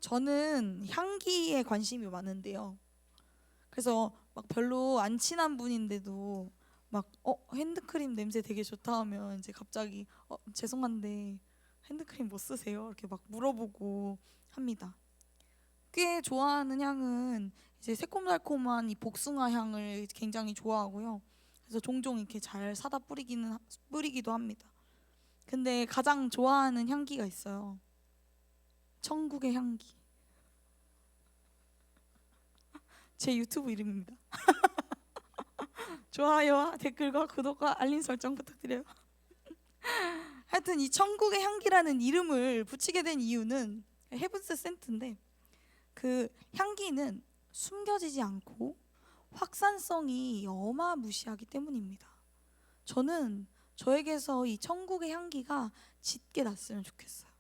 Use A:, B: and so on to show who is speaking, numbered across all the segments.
A: 저는 향기에 관심이 많은데요. 그래서 막 별로 안 친한 분인데도 막 핸드크림 냄새 되게 좋다 하면 이제 갑자기 죄송한데 핸드크림 뭐 쓰세요? 이렇게 막 물어보고 합니다. 꽤 좋아하는 향은 이제 새콤달콤한 이 복숭아 향을 굉장히 좋아하고요. 그래서 종종 이렇게 잘 사다 뿌리기도 합니다. 근데 가장 좋아하는 향기가 있어요. 천국의 향기. 제 유튜브 이름입니다. 좋아요와 댓글과 구독과 알림 설정 부탁드려요. 하여튼 이 천국의 향기라는 이름을 붙이게 된 이유는 헤븐스 센트인데, 그 향기는 숨겨지지 않고 확산성이 어마무시하기 때문입니다. 저는 저에게서 이 천국의 향기가 짙게 났으면 좋겠어요.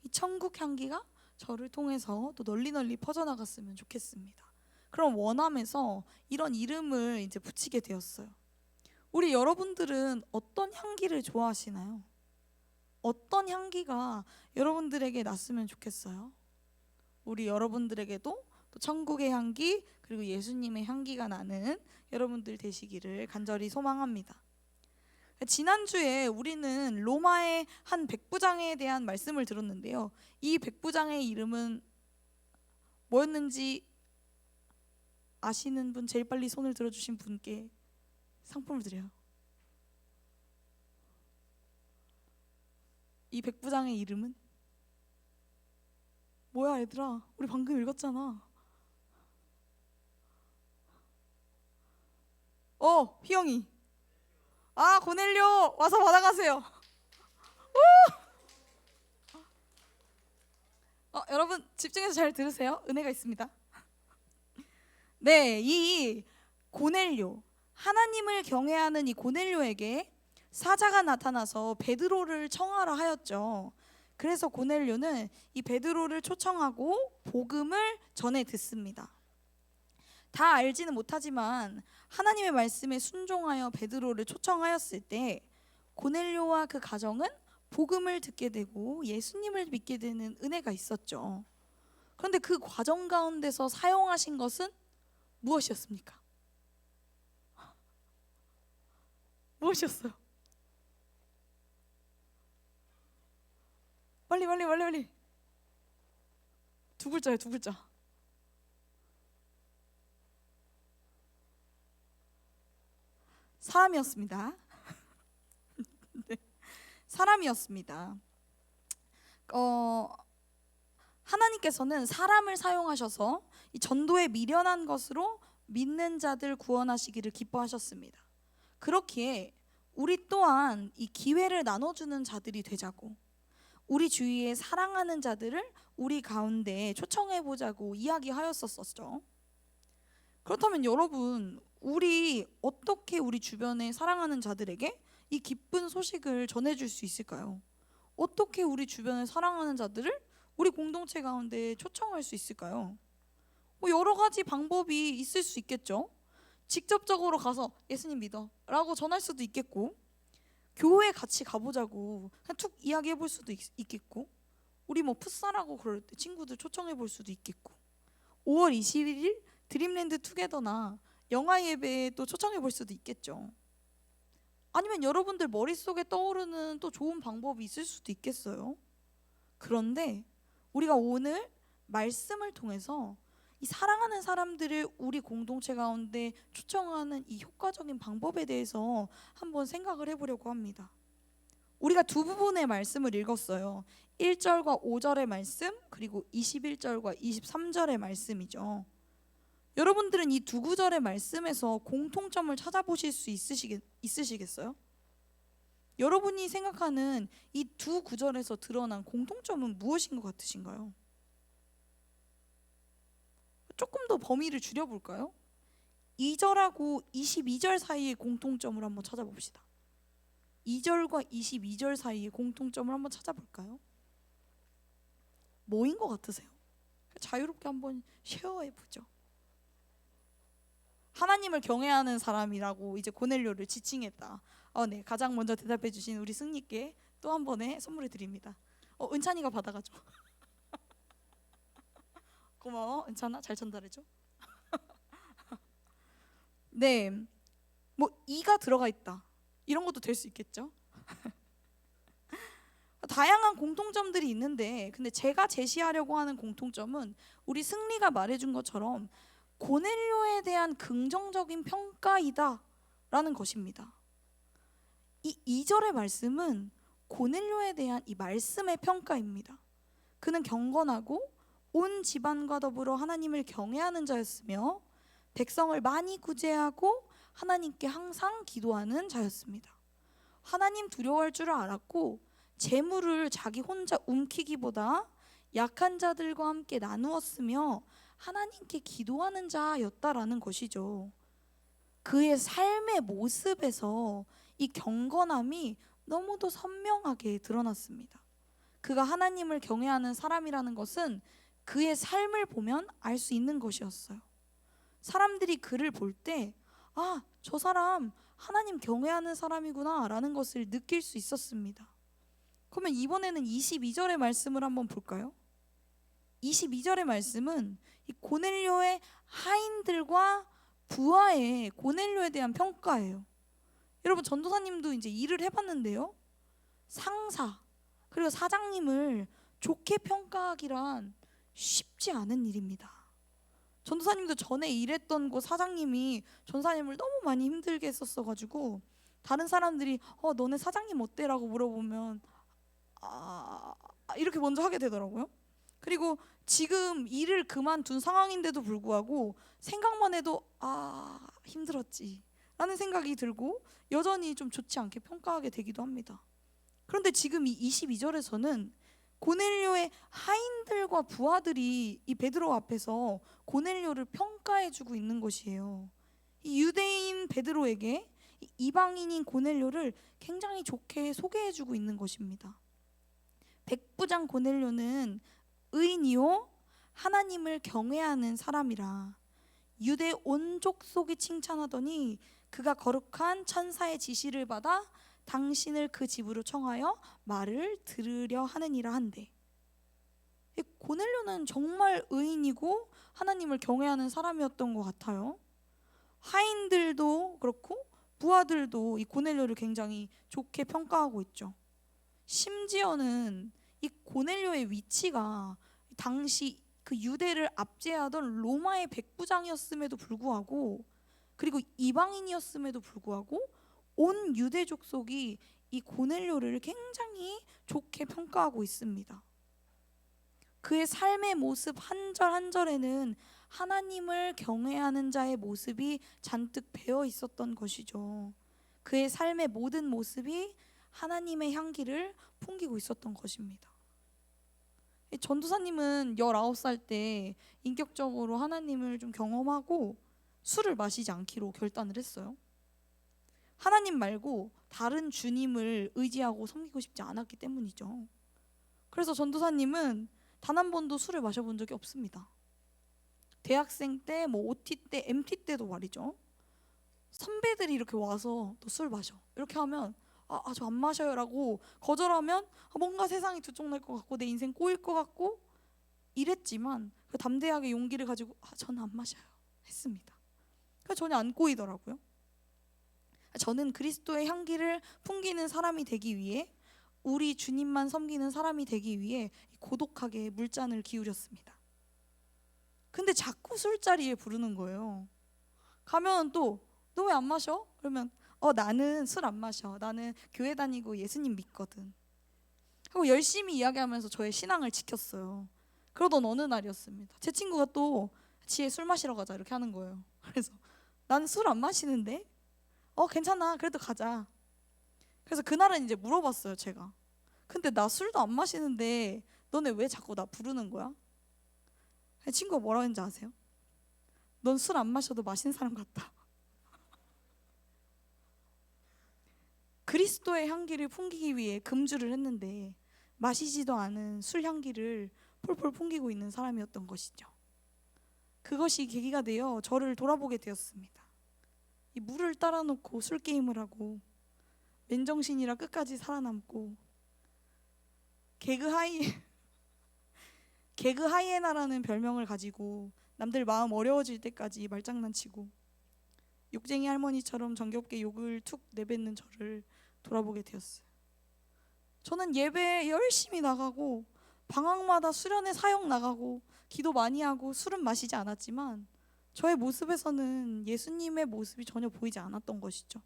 A: 이 천국 향기가 저를 통해서 또 널리 퍼져나갔으면 좋겠습니다. 그런 원함에서 이런 이름을 이제 붙이게 되었어요. 우리 여러분들은 어떤 향기를 좋아하시나요? 어떤 향기가 여러분들에게 났으면 좋겠어요? 우리 여러분들에게도 또 천국의 향기 그리고 예수님의 향기가 나는 여러분들 되시기를 간절히 소망합니다. 지난주에 우리는 로마의 한 백부장에 대한 말씀을 들었는데요. 이 백부장의 이름은 뭐였는지 아시는 분, 제일 빨리 손을 들어주신 분께 상품을 드려요. 이 백부장의 이름은 뭐야 얘들아, 우리 방금 읽었잖아. 휘영이. 고넬료 와서 받아가세요. 여러분 집중해서 잘 들으세요. 은혜가 있습니다. 네, 이 고넬료, 하나님을 경외하는 이 고넬료에게 사자가 나타나서 베드로를 청하라 하였죠. 그래서 고넬료는 이 베드로를 초청하고 복음을 전해 듣습니다. 다 알지는 못하지만 하나님의 말씀에 순종하여 베드로를 초청하였을 때 고넬료와 그 가정은 복음을 듣게 되고 예수님을 믿게 되는 은혜가 있었죠. 그런데 그 과정 가운데서 사용하신 것은 무엇이었습니까? 무엇이었어요? 빨리. 두 글자예요, 두 글자. 사람이었습니다. 네, 사람이었습니다. 하나님께서는 사람을 사용하셔서 이 전도에 미련한 것으로 믿는 자들 구원하시기를 기뻐하셨습니다. 그렇기에 우리 또한 이 기회를 나눠주는 자들이 되자고, 우리 주위에 사랑하는 자들을 우리 가운데 초청해보자고 이야기하였었죠. 그렇다면 여러분, 우리 어떻게 우리 주변에 사랑하는 자들에게 이 기쁜 소식을 전해줄 수 있을까요? 어떻게 우리 주변에 사랑하는 자들을 우리 공동체 가운데 초청할 수 있을까요? 여러 가지 방법이 있을 수 있겠죠. 직접적으로 가서 예수님 믿어 라고 전할 수도 있겠고, 교회 같이 가보자고 그냥 툭 이야기해 볼 수도 있겠고, 우리 풋살하고 그럴 때 친구들 초청해 볼 수도 있겠고, 5월 21일 드림랜드 투게더나 영화 예배에 또 초청해 볼 수도 있겠죠. 아니면 여러분들 머릿속에 떠오르는 또 좋은 방법이 있을 수도 있겠어요. 그런데 우리가 오늘 말씀을 통해서 이 사랑하는 사람들을 우리 공동체 가운데 초청하는 이 효과적인 방법에 대해서 한번 생각을 해보려고 합니다. 우리가 두 부분의 말씀을 읽었어요. 1절과 5절의 말씀, 그리고 21절과 23절의 말씀이죠. 여러분들은 이 두 구절의 말씀에서 공통점을 찾아보실 수 있으시겠어요? 여러분이 생각하는 이 두 구절에서 드러난 공통점은 무엇인 것 같으신가요? 조금 더 범위를 줄여볼까요? 2절하고 22절 사이의 공통점을 한번 찾아봅시다. 2절과 22절 사이의 공통점을 한번 찾아볼까요? 뭐인 것 같으세요? 자유롭게 한번 쉐어해보죠. 하나님을 경외하는 사람이라고 이제 고넬료를 지칭했다. 네, 가장 먼저 대답해주신 우리 승리께 또 한 번의 선물을 드립니다. 은찬이가 받아가죠. 고마워. 괜찮아? 잘 전달해줘. 네, 뭐 이가 들어가 있다 이런 것도 될 수 있겠죠. 다양한 공통점들이 있는데, 근데 제가 제시하려고 하는 공통점은 우리 승리가 말해준 것처럼 고넬료에 대한 긍정적인 평가이다 라는 것입니다. 이 2절의 말씀은 고넬료에 대한 이 말씀의 평가입니다. 그는 경건하고 온 집안과 더불어 하나님을 경외하는 자였으며 백성을 많이 구제하고 하나님께 항상 기도하는 자였습니다. 하나님 두려워할 줄을 알았고 재물을 자기 혼자 움키기보다 약한 자들과 함께 나누었으며 하나님께 기도하는 자였다라는 것이죠. 그의 삶의 모습에서 이 경건함이 너무도 선명하게 드러났습니다. 그가 하나님을 경외하는 사람이라는 것은 그의 삶을 보면 알 수 있는 것이었어요. 사람들이 그를 볼 때 아, 저 사람 하나님 경외하는 사람이구나 라는 것을 느낄 수 있었습니다. 그러면 이번에는 22절의 말씀을 한번 볼까요? 22절의 말씀은 이 고넬료의 하인들과 부하의 고넬료에 대한 평가예요. 여러분, 전도사님도 이제 일을 해봤는데요, 상사 그리고 사장님을 좋게 평가하기란 쉽지 않은 일입니다. 전도사님도 전에 일했던 곳 사장님이 전사님을 너무 많이 힘들게 했었어가지고 다른 사람들이 너네 사장님 어때? 라고 물어보면 이렇게 먼저 하게 되더라고요. 그리고 지금 일을 그만둔 상황인데도 불구하고 생각만 해도 힘들었지 라는 생각이 들고 여전히 좀 좋지 않게 평가하게 되기도 합니다. 그런데 지금 이 22절에서는 고넬료의 하인들과 부하들이 이 베드로 앞에서 고넬료를 평가해주고 있는 것이에요. 이 유대인 베드로에게 이방인인 고넬료를 굉장히 좋게 소개해주고 있는 것입니다. 백부장 고넬료는 의인이요 하나님을 경외하는 사람이라 유대 온 족속이 칭찬하더니 그가 거룩한 천사의 지시를 받아 당신을 그 집으로 청하여 말을 들으려 하느니라 한대. 고넬료는 정말 의인이고 하나님을 경외하는 사람이었던 것 같아요. 하인들도 그렇고 부하들도 이 고넬료를 굉장히 좋게 평가하고 있죠. 심지어는 이 고넬료의 위치가 당시 그 유대를 압제하던 로마의 백부장이었음에도 불구하고, 그리고 이방인이었음에도 불구하고 온 유대 족속이 이 고넬료를 굉장히 좋게 평가하고 있습니다. 그의 삶의 모습 한 절 한 절에는 하나님을 경외하는 자의 모습이 잔뜩 배어 있었던 것이죠. 그의 삶의 모든 모습이 하나님의 향기를 풍기고 있었던 것입니다. 전도사님은 19살 때 인격적으로 하나님을 좀 경험하고 술을 마시지 않기로 결단을 했어요. 하나님 말고 다른 주님을 의지하고 섬기고 싶지 않았기 때문이죠. 그래서 전도사님은 단 한 번도 술을 마셔본 적이 없습니다. 대학생 때, OT 때, MT 때도 말이죠. 선배들이 이렇게 와서 너 술 마셔 이렇게 하면 저 안 마셔요 라고 거절하면 뭔가 세상이 들쭉날 것 같고 내 인생 꼬일 것 같고 이랬지만 그 담대하게 용기를 가지고 저는 안 마셔요 했습니다. 그러니까 전혀 안 꼬이더라고요. 저는 그리스도의 향기를 풍기는 사람이 되기 위해, 우리 주님만 섬기는 사람이 되기 위해 고독하게 물잔을 기울였습니다. 근데 자꾸 술자리에 부르는 거예요. 가면 또 너 왜 안 마셔? 그러면 나는 술 안 마셔. 나는 교회 다니고 예수님 믿거든. 하고 열심히 이야기하면서 저의 신앙을 지켰어요. 그러던 어느 날이었습니다. 제 친구가 또 지혜 술 마시러 가자 이렇게 하는 거예요. 그래서 나는 술 안 마시는데 괜찮아 그래도 가자. 그래서 그날은 이제 물어봤어요 제가. 근데 나 술도 안 마시는데 너네 왜 자꾸 나 부르는 거야? 친구가 뭐라 했는지 아세요? 넌 술 안 마셔도 마신 사람 같다. 그리스도의 향기를 풍기기 위해 금주를 했는데 마시지도 않은 술 향기를 폴폴 풍기고 있는 사람이었던 것이죠. 그것이 계기가 되어 저를 돌아보게 되었습니다. 이 물을 따라 놓고 술 게임을 하고 맨정신이라 끝까지 살아남고 개그 하이에나라는 별명을 가지고 남들 마음 어려워질 때까지 말장난치고 욕쟁이 할머니처럼 정겹게 욕을 툭 내뱉는 저를 돌아보게 되었어요. 저는 예배 열심히 나가고 방학마다 수련회 사역 나가고 기도 많이 하고 술은 마시지 않았지만 저의 모습에서는 예수님의 모습이 전혀 보이지 않았던 것이죠.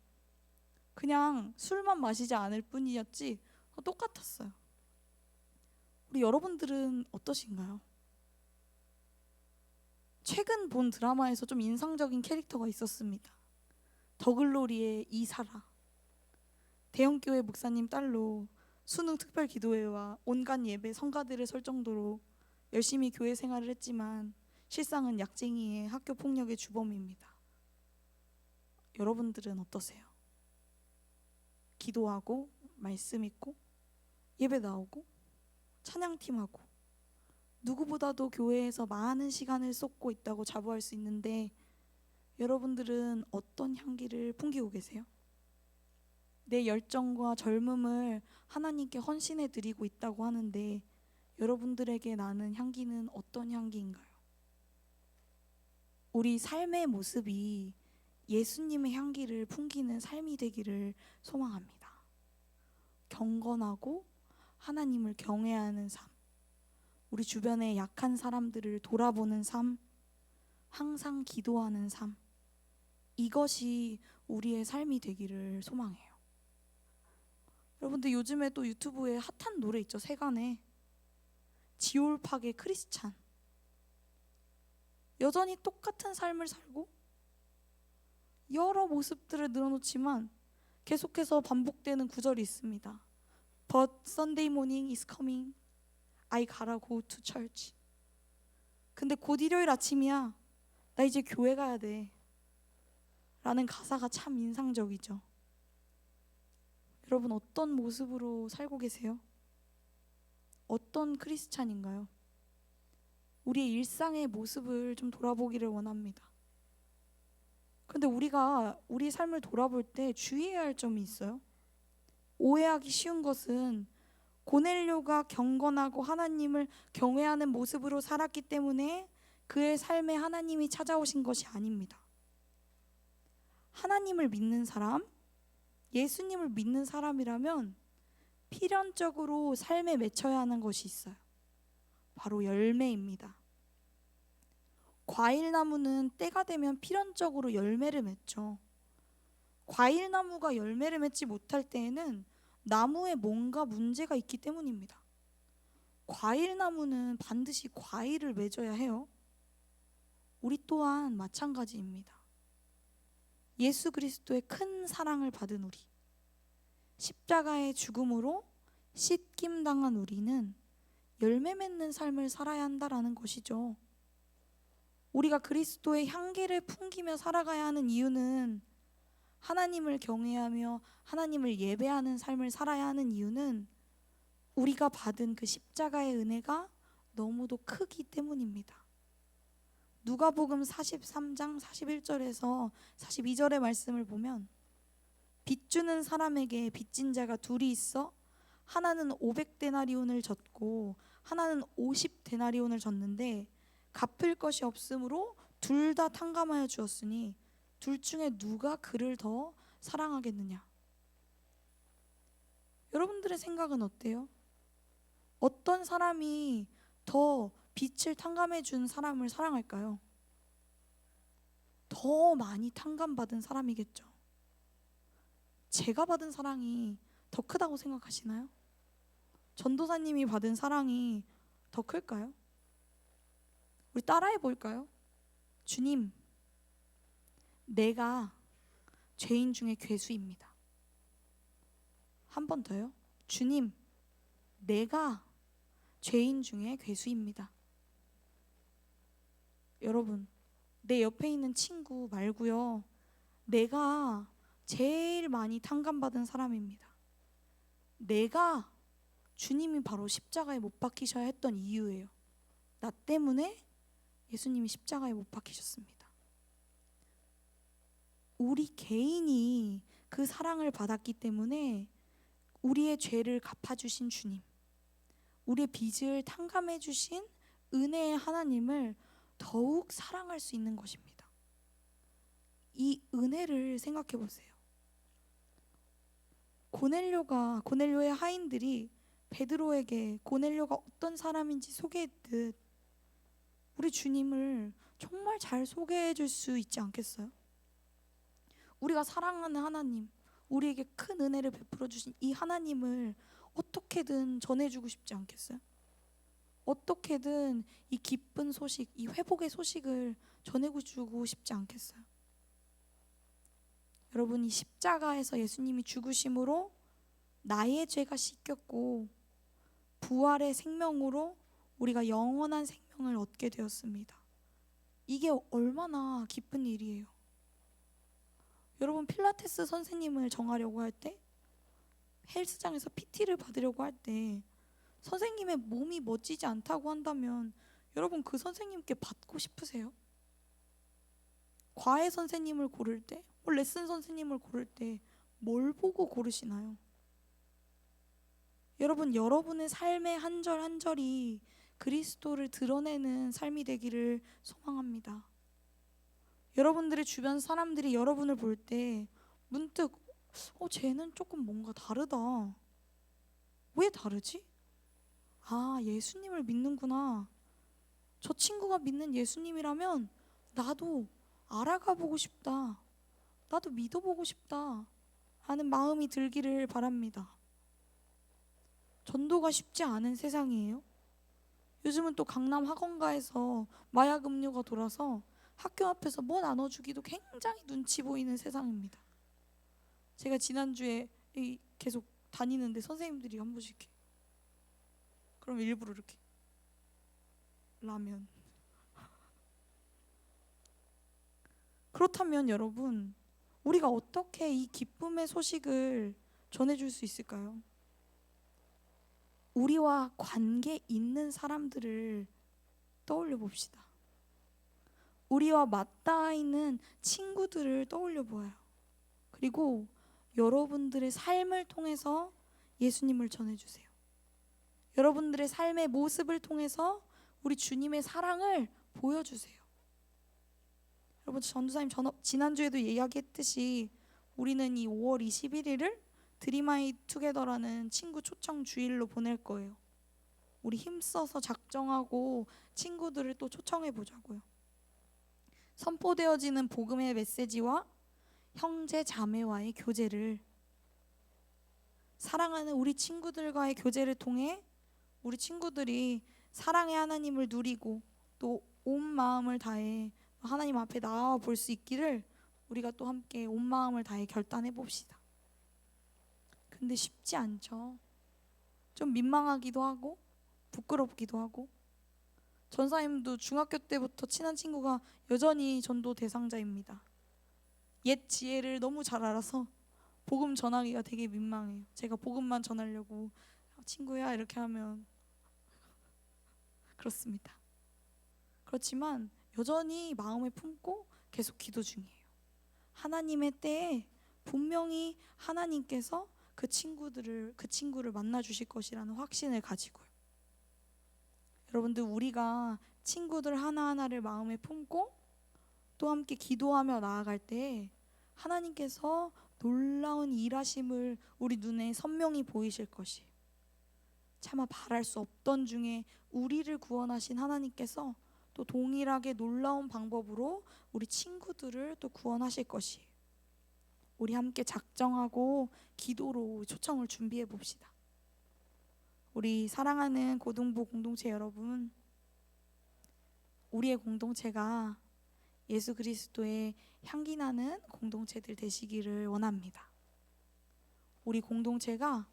A: 그냥 술만 마시지 않을 뿐이었지 똑같았어요. 우리 여러분들은 어떠신가요? 최근 본 드라마에서 좀 인상적인 캐릭터가 있었습니다. 더글로리의 이사라. 대형교회 목사님 딸로 수능 특별 기도회와 온갖 예배 성가대를 설 정도로 열심히 교회 생활을 했지만 실상은 약쟁이의 학교 폭력의 주범입니다. 여러분들은 어떠세요? 기도하고 말씀 읽고 예배 나오고 찬양팀하고 누구보다도 교회에서 많은 시간을 쏟고 있다고 자부할 수 있는데 여러분들은 어떤 향기를 풍기고 계세요? 내 열정과 젊음을 하나님께 헌신해 드리고 있다고 하는데 여러분들에게 나는 향기는 어떤 향기인가요? 우리 삶의 모습이 예수님의 향기를 풍기는 삶이 되기를 소망합니다. 경건하고 하나님을 경외하는 삶, 우리 주변의 약한 사람들을 돌아보는 삶, 항상 기도하는 삶, 이것이 우리의 삶이 되기를 소망해요. 여러분들 요즘에 또 유튜브에 핫한 노래 있죠. 세간에 지올팍의 크리스찬. 여전히 똑같은 삶을 살고 여러 모습들을 늘어놓지만 계속해서 반복되는 구절이 있습니다. But Sunday morning is coming. I gotta go to church. 근데 곧 일요일 아침이야. 나 이제 교회 가야 돼. 라는 가사가 참 인상적이죠. 여러분 어떤 모습으로 살고 계세요? 어떤 크리스찬인가요? 우리의 일상의 모습을 좀 돌아보기를 원합니다. 그런데 우리가 우리 삶을 돌아볼 때 주의해야 할 점이 있어요. 오해하기 쉬운 것은 고넬료가 경건하고 하나님을 경외하는 모습으로 살았기 때문에 그의 삶에 하나님이 찾아오신 것이 아닙니다. 하나님을 믿는 사람, 예수님을 믿는 사람이라면 필연적으로 삶에 맺혀야 하는 것이 있어요. 바로 열매입니다. 과일나무는 때가 되면 필연적으로 열매를 맺죠. 과일나무가 열매를 맺지 못할 때에는 나무에 뭔가 문제가 있기 때문입니다. 과일나무는 반드시 과일을 맺어야 해요. 우리 또한 마찬가지입니다. 예수 그리스도의 큰 사랑을 받은 우리, 십자가의 죽음으로 씻김당한 우리는 열매 맺는 삶을 살아야 한다라는 것이죠. 우리가 그리스도의 향기를 풍기며 살아가야 하는 이유는, 하나님을 경외하며 하나님을 예배하는 삶을 살아야 하는 이유는 우리가 받은 그 십자가의 은혜가 너무도 크기 때문입니다. 누가복음 43장 41절에서 42절의 말씀을 보면 빚 주는 사람에게 빚진 자가 둘이 있어 하나는 500데나리온을 졌고 하나는 50데나리온을 졌는데 갚을 것이 없으므로 둘 다 탕감하여 주었으니 둘 중에 누가 그를 더 사랑하겠느냐. 여러분들의 생각은 어때요? 어떤 사람이 더 빚을 탕감해 준 사람을 사랑할까요? 더 많이 탕감받은 사람이겠죠. 제가 받은 사랑이 더 크다고 생각하시나요? 전도사님이 받은 사랑이 더 클까요? 우리 따라해 볼까요? 주님, 내가 죄인 중에 괴수입니다. 한 번 더요. 주님, 내가 죄인 중에 괴수입니다. 여러분, 내 옆에 있는 친구 말고요, 내가 제일 많이 탕감받은 사람입니다. 내가 주님이 바로 십자가에 못 박히셔야 했던 이유예요. 나 때문에 예수님이 십자가에 못 박히셨습니다. 우리 개인이 그 사랑을 받았기 때문에 우리의 죄를 갚아주신 주님, 우리의 빚을 탕감해 주신 은혜의 하나님을 더욱 사랑할 수 있는 것입니다. 이 은혜를 생각해 보세요. 고넬료의 하인들이 베드로에게 고넬료가 어떤 사람인지 소개했듯 우리 주님을 정말 잘 소개해 줄 수 있지 않겠어요? 우리가 사랑하는 하나님, 우리에게 큰 은혜를 베풀어 주신 이 하나님을 어떻게든 전해주고 싶지 않겠어요? 어떻게든 이 기쁜 소식, 이 회복의 소식을 전해주고 싶지 않겠어요? 여러분, 이 십자가에서 예수님이 죽으심으로 나의 죄가 씻겼고 부활의 생명으로 우리가 영원한 생명을 얻게 되었습니다. 이게 얼마나 기쁜 일이에요. 여러분, 필라테스 선생님을 정하려고 할 때, 헬스장에서 PT를 받으려고 할 때 선생님의 몸이 멋지지 않다고 한다면 여러분, 그 선생님께 받고 싶으세요? 과외 선생님을 고를 때, 레슨 선생님을 고를 때 뭘 보고 고르시나요? 여러분, 여러분의 삶의 한 절 한 절이 그리스도를 드러내는 삶이 되기를 소망합니다. 여러분들의 주변 사람들이 여러분을 볼 때 문득 쟤는 조금 뭔가 다르다. 왜 다르지? 아, 예수님을 믿는구나. 저 친구가 믿는 예수님이라면 나도 알아가 보고 싶다. 나도 믿어보고 싶다 하는 마음이 들기를 바랍니다. 전도가 쉽지 않은 세상이에요. 요즘은 또 강남 학원가에서 마약 음료가 돌아서 학교 앞에서 뭐 나눠주기도 굉장히 눈치 보이는 세상입니다. 제가 지난주에 계속 다니는데 선생님들이 한 번씩 이렇게, 그럼 일부러 이렇게 라면. 그렇다면 여러분, 우리가 어떻게 이 기쁨의 소식을 전해줄 수 있을까요? 우리와 관계 있는 사람들을 떠올려 봅시다. 우리와 맞닿아 있는 친구들을 떠올려 보아요. 그리고 여러분들의 삶을 통해서 예수님을 전해주세요. 여러분들의 삶의 모습을 통해서 우리 주님의 사랑을 보여주세요. 여러분, 전도사님 지난주에도 이야기했듯이 우리는 이 5월 21일을 드림아이 투게더라는 친구 초청 주일로 보낼 거예요. 우리 힘써서 작정하고 친구들을 또 초청해 보자고요. 선포되어지는 복음의 메시지와 형제 자매와의 교제를, 사랑하는 우리 친구들과의 교제를 통해 우리 친구들이 사랑의 하나님을 누리고 또 온 마음을 다해 하나님 앞에 나와 볼 수 있기를 우리가 또 함께 온 마음을 다해 결단해 봅시다. 근데 쉽지 않죠. 좀 민망하기도 하고 부끄럽기도 하고. 전사님도 중학교 때부터 친한 친구가 여전히 전도 대상자입니다. 옛 지혜를 너무 잘 알아서 복음 전하기가 되게 민망해요. 제가 복음만 전하려고 친구야 이렇게 하면 그렇습니다. 그렇지만 여전히 마음에 품고 계속 기도 중이에요. 하나님의 때에 분명히 하나님께서 그 친구를 만나 주실 것이라는 확신을 가지고요. 여러분들, 우리가 친구들 하나하나를 마음에 품고 또 함께 기도하며 나아갈 때 하나님께서 놀라운 일하심을 우리 눈에 선명히 보이실 것이에요. 차마 바랄 수 없던 중에 우리를 구원하신 하나님께서 또 동일하게 놀라운 방법으로 우리 친구들을 또 구원하실 것이에요. 우리 함께 작정하고 기도로 초청을 준비해 봅시다. 우리 사랑하는 고등부 공동체 여러분, 우리의 공동체가 예수 그리스도의 향기 나는 공동체들 되시기를 원합니다. 우리 공동체가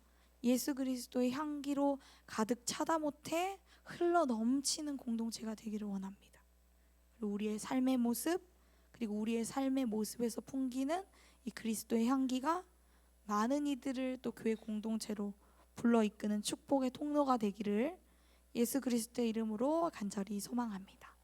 A: 예수 그리스도의 향기로 가득 차다 못해 흘러 넘치는 공동체가 되기를 원합니다. 그리고 우리의 삶의 모습, 그리고 우리의 삶의 모습에서 풍기는 이 그리스도의 향기가 많은 이들을 또 교회 공동체로 불러 이끄는 축복의 통로가 되기를 예수 그리스도의 이름으로 간절히 소망합니다.